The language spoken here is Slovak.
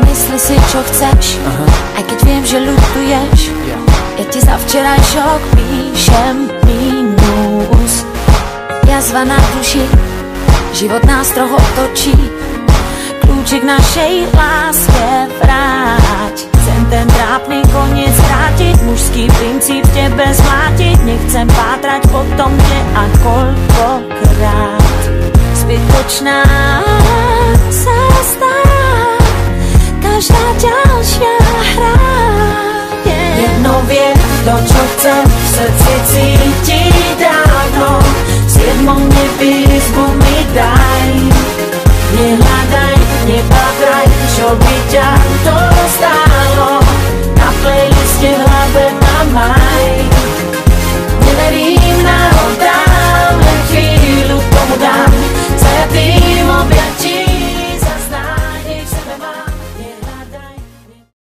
Mysli si, čo chceš, aj keď viem, že ľutuješ. Ja ti za včerajšok píšem mínus. Jazva na duši, život nás trochu otočí. Kľúčik našej láske vráť. Chcem ten trápny koniec vrátiť, mužský princíp v tebe zmlátiť. Nechcem pátrať po tom, kde a koľkokrát. Zbytočná sa stará každá ďalšia hra. Jedno viem, to čo chcem, v srdci cíti dávno. V 7. nebísmu mi daj